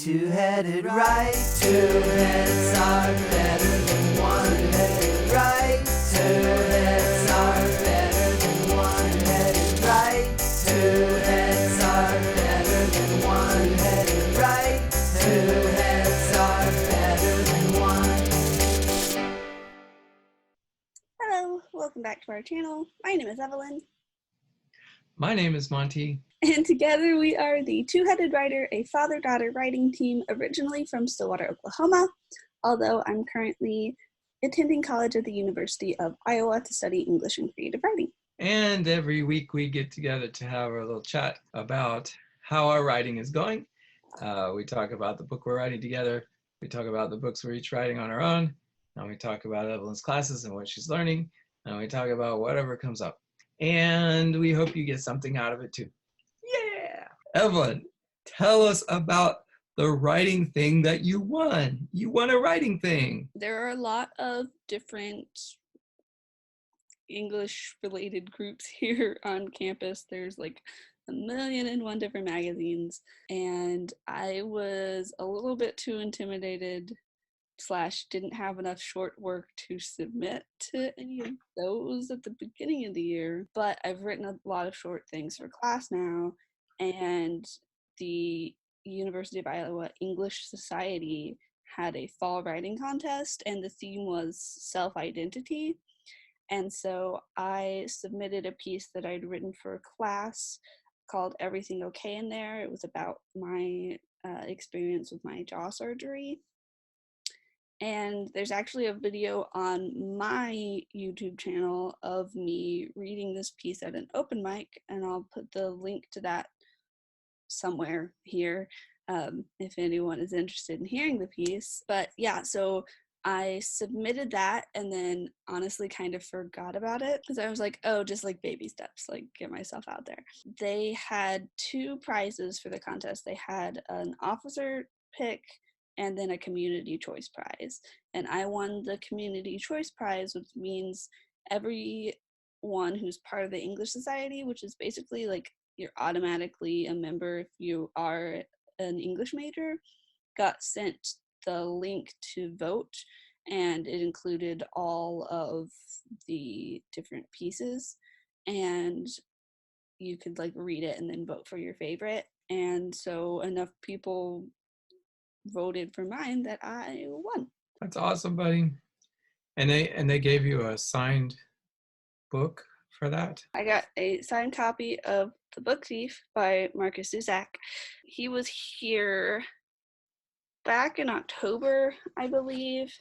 Two-headed right, two heads are better than one-headed right. Two heads are better than one-headed right. Two heads are better than one-headed right. Two heads are better than one. Hello, welcome back to our channel. My name is Evalyn. My name is Monty. And together we are the Two-Headed Writer, a father-daughter writing team originally from Stillwater, Oklahoma, although I'm currently attending college at the University of Iowa to study English and creative writing. And every week we get together to have a little chat about how our writing is going. We talk about the book we're writing together. We talk about the books we're each writing on our own. And we talk about Evelyn's classes and what she's learning. And we talk about whatever comes up. And we hope you get something out of it too. Yeah! Evelyn, tell us about the writing thing that you won. You won a writing thing. There are a lot of different English-related groups here on campus. There's like 1,000,001 different magazines, and I was a little bit too intimidated / didn't have enough short work to submit to any of those at the beginning of the year, but I've written a lot of short things for class now, and the University of Iowa English Society had a fall writing contest, and the theme was self-identity. And so I submitted a piece that I'd written for a class called Everything Okay in there. It was about my experience with my jaw surgery. And there's actually a video on my YouTube channel of me reading this piece at an open mic, and I'll put the link to that somewhere here if anyone is interested in hearing the piece. But yeah, so I submitted that and then honestly kind of forgot about it because I was like, oh, just like baby steps, like get myself out there. They had 2 prizes for the contest. They had an officer pick and then a community choice prize. And I won the community choice prize, which means everyone who's part of the English Society, which is basically like you're automatically a member if you are an English major, got sent the link to vote, and it included all of the different pieces, and you could like read it and then vote for your favorite. And so enough people voted for mine that I won. That's awesome, buddy. And they gave you a signed book for that? I got a signed copy of The Book Thief by Marcus Zusak. He was here back in October, I believe,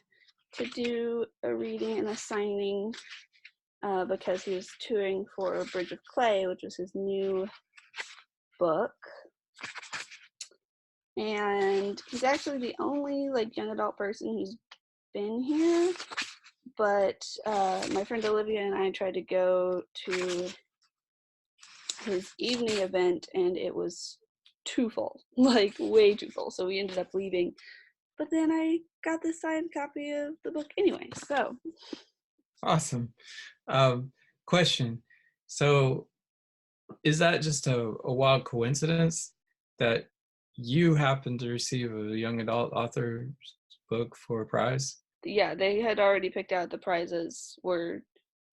to do a reading and a signing because he was touring for Bridge of Clay, which was his new book. And he's actually the only like young adult person who's been here, but my friend Olivia and I tried to go to his evening event and it was too full, like way too full, so we ended up leaving. But then I got this signed copy of the book anyway, so. Awesome. Question. So is that just a wild coincidence that you happened to receive a young adult author's book for a prize? Yeah, they had already picked out the prizes where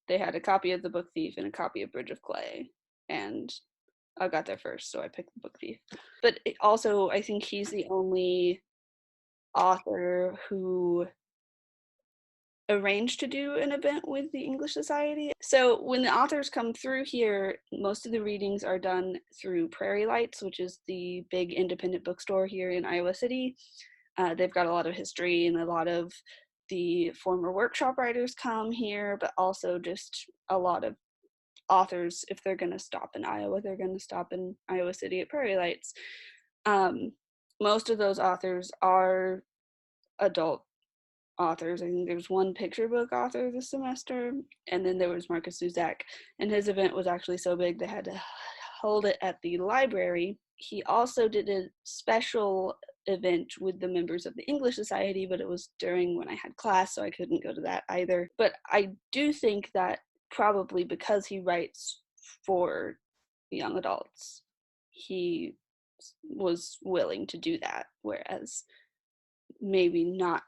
they had a copy of The Book Thief and a copy of Bridge of Clay, and I got there first, so I picked The Book Thief. But also, I think he's the only author who arranged to do an event with the English Society. So when the authors come through here, most of the readings are done through Prairie Lights, which is the big independent bookstore here in Iowa City. They've got a lot of history, and a lot of the former workshop writers come here, but also just a lot of authors, if they're going to stop in Iowa, they're going to stop in Iowa City at Prairie Lights. Most of those authors are adult authors. I think there's one picture book author this semester, and then there was Marcus Zusak, and his event was actually so big they had to hold it at the library. He also did a special event with the members of the English Society, but it was during when I had class, so I couldn't go to that either. But I do think that probably because he writes for young adults, he was willing to do that, whereas maybe not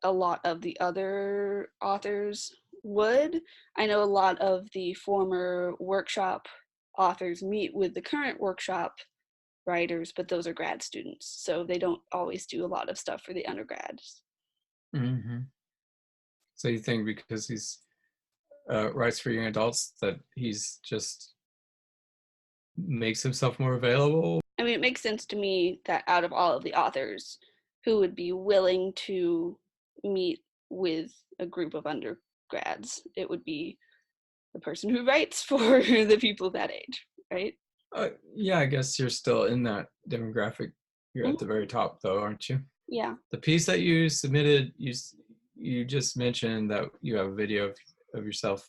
a lot of the other authors would. I know a lot of the former workshop authors meet with the current workshop writers, but those are grad students, so they don't always do a lot of stuff for the undergrads. Mm-hmm. So you think because he's writes for young adults that he's just makes himself more available? I mean, it makes sense to me that out of all of the authors who would be willing to meet with a group of undergrads, it would be the person who writes for the people that age, right? Yeah, I guess you're still in that demographic. You're at the very top, though, aren't you? Yeah. The piece that you submitted, you just mentioned that you have a video of yourself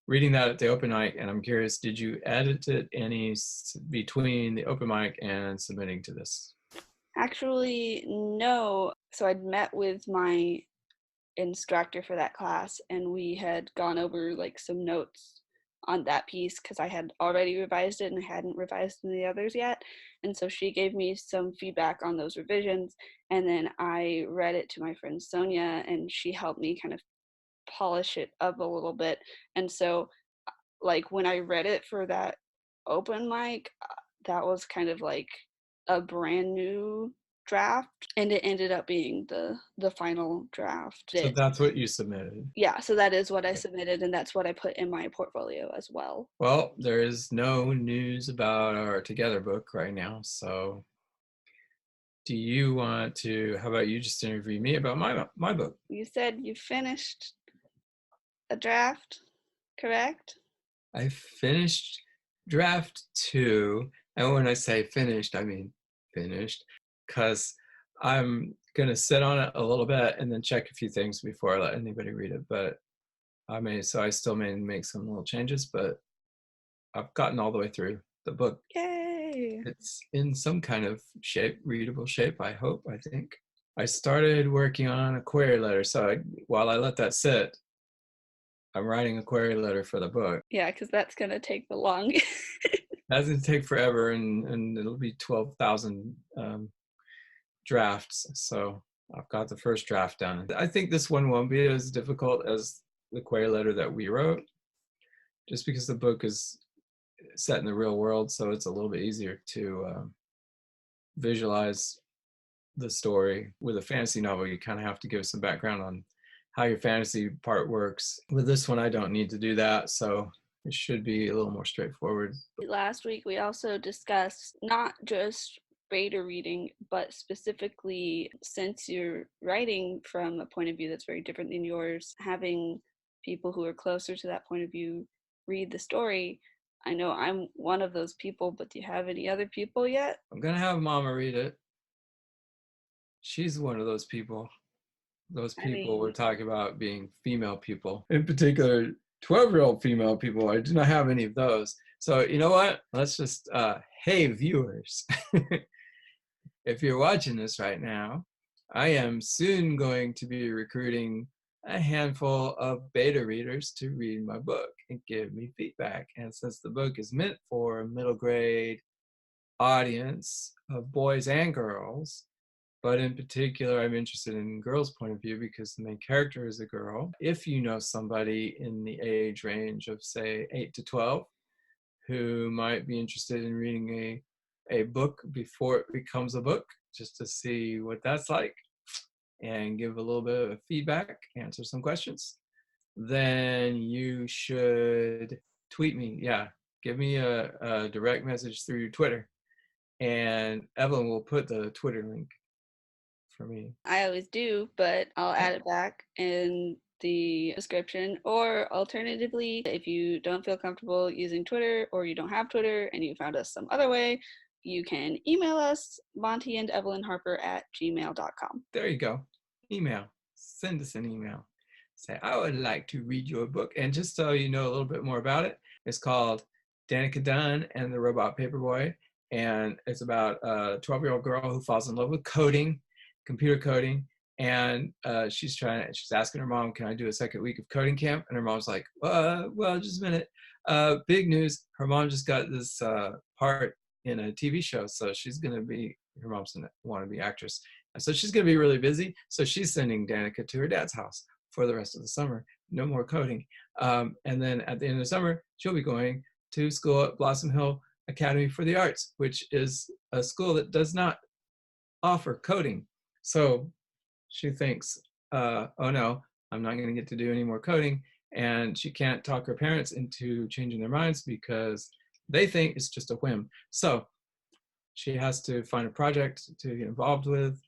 reading that at the open mic, and I'm curious, did you edit it any between the open mic and submitting to this? Actually, no. So I'd met with my instructor for that class, and we had gone over like some notes on that piece because I had already revised it and I hadn't revised the others yet. And so she gave me some feedback on those revisions, and then I read it to my friend Sonia, and she helped me kind of polish it up a little bit. And so like when I read it for that open mic, that was kind of like a brand new draft, and it ended up being the final draft. So that's what you submitted? Yeah, so that is what I submitted, and that's what I put in my portfolio as well. Well, there is no news about our Together book right now, so do you want to, how about you just interview me about my book? You said you finished a draft, correct? I finished draft 2, and when I say finished, I mean finished, because I'm gonna sit on it a little bit and then check a few things before I let anybody read it. But I still may make some little changes, but I've gotten all the way through the book. Yay! It's in some kind of shape, readable shape, I hope, I think. I started working on a query letter, so while I let that sit, I'm writing a query letter for the book. Yeah, because that's gonna take the longest. That's gonna take forever, and it'll be 12,000 drafts. So I've got the first draft done. I think this one won't be as difficult as the query letter that we wrote, just because the book is set in the real world, so it's a little bit easier to visualize the story. With a fantasy novel, you kind of have to give some background on how your fantasy part works. With this one, I don't need to do that, so it should be a little more straightforward. Last week, we also discussed not just beta reading, but specifically, since you're writing from a point of view that's very different than yours, having people who are closer to that point of view read the story. I know I'm one of those people, but do you have any other people yet? I'm gonna have Mama read it. She's one of those people. Those people we're talking about being female people. In particular, 12-year-old female people. I do not have any of those. So you know what? Let's just, hey viewers, if you're watching this right now, I am soon going to be recruiting a handful of beta readers to read my book and give me feedback. And since the book is meant for a middle grade audience of boys and girls, but in particular, I'm interested in girls' point of view because the main character is a girl. If you know somebody in the age range of, say, 8 to 12, who might be interested in reading a book before it becomes a book, just to see what that's like, and give a little bit of feedback, answer some questions, then you should tweet me. Yeah, give me a direct message through Twitter, and Evalyn will put the Twitter link for me. I always do, but I'll add it back in the description. Or alternatively, if you don't feel comfortable using Twitter, or you don't have Twitter and you found us some other way, you can email us, montyandEvalynharper@gmail.com. There you go. Email. Send us an email. Say, I would like to read your book. And just so you know a little bit more about it, it's called Danica Dunn and the Robot Paperboy. And it's about a 12-year-old girl who falls in love with coding, computer coding. And she's asking her mom, can I do a second week of coding camp? And her mom's like, well, just a minute. Big news. Her mom just got this part in a TV show. So she's going to be, her mom's a wannabe actress. And so she's going to be really busy. So she's sending Danica to her dad's house for the rest of the summer. No more coding. And then at the end of the summer, she'll be going to school at Blossom Hill Academy for the Arts, which is a school that does not offer coding. So she thinks, oh no, I'm not going to get to do any more coding. And she can't talk her parents into changing their minds because they think it's just a whim. So she has to find a project to get involved with,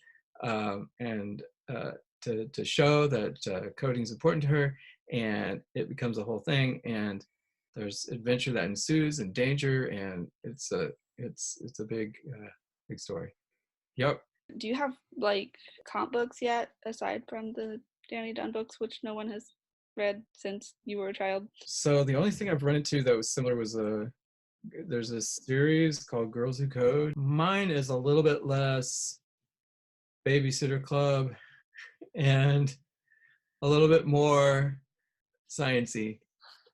and to show that coding is important to her, and it becomes a whole thing. And there's adventure that ensues and danger, and it's a big story. Yep. Do you have like comp books yet, aside from the Danny Dunn books, which no one has read since you were a child? So the only thing I've run into that was similar was there's a series called Girls Who Code. Mine is a little bit less Babysitter Club and a little bit more sciencey.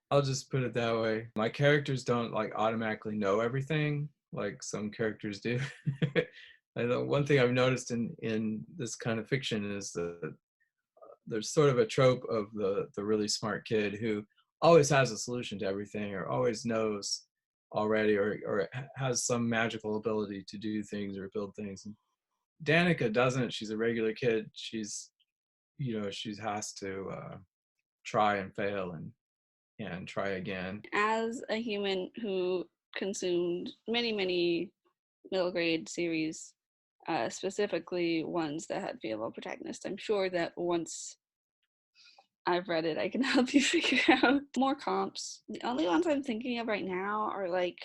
I'll just put it that way. My characters don't like automatically know everything like some characters do. I know one thing I've noticed in this kind of fiction is that there's sort of a trope of the really smart kid who always has a solution to everything, or always knows already, or has some magical ability to do things or build things. And Danica doesn't. She's a regular kid. She has to try and fail and try again. As a human who consumed many middle grade series, specifically ones that had female protagonists, I'm sure that once I've read it, I can help you figure out more comps. The only ones I'm thinking of right now are like,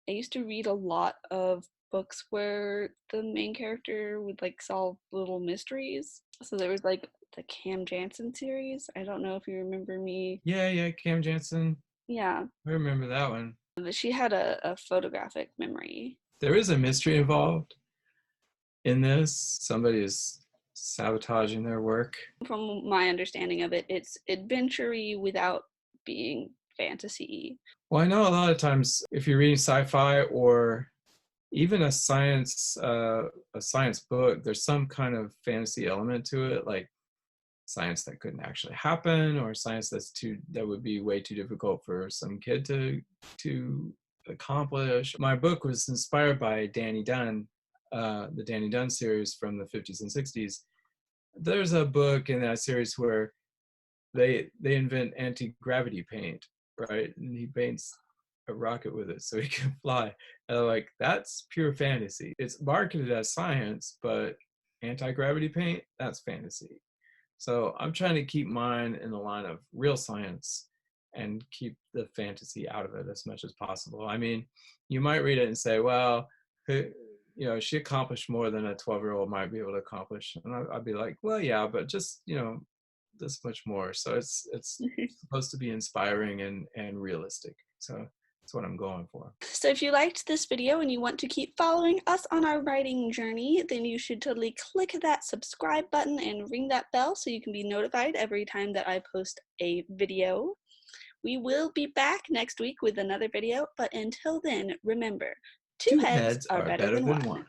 I used to read a lot of books where the main character would like solve little mysteries. So there was like the Cam Jansen series. I don't know if you remember me. Yeah, Cam Jansen. Yeah. I remember that one. But she had a photographic memory. There is a mystery involved in this. Somebody is sabotaging their work. From my understanding of it, it's adventure-y without being fantasy. Well, I know a lot of times if you're reading sci-fi or even a science book, there's some kind of fantasy element to it, like science that couldn't actually happen, or science that would be way too difficult for some kid to accomplish. My book was inspired by Danny Dunn, the Danny Dunn series from the 50s and 60s. There's a book in that series where they invent anti-gravity paint, right? And he paints a rocket with it so he can fly. And I'm like, that's pure fantasy. It's marketed as science, but anti-gravity paint, that's fantasy. So I'm trying to keep mine in the line of real science and keep the fantasy out of it as much as possible. I mean, you might read it and say, well, she accomplished more than a 12-year-old might be able to accomplish. And I'd be like, well, yeah, but just, this much more. So it's supposed to be inspiring and realistic. So that's what I'm going for. So if you liked this video and you want to keep following us on our writing journey, then you should totally click that subscribe button and ring that bell so you can be notified every time that I post a video. We will be back next week with another video, but until then, remember, two heads are better than one.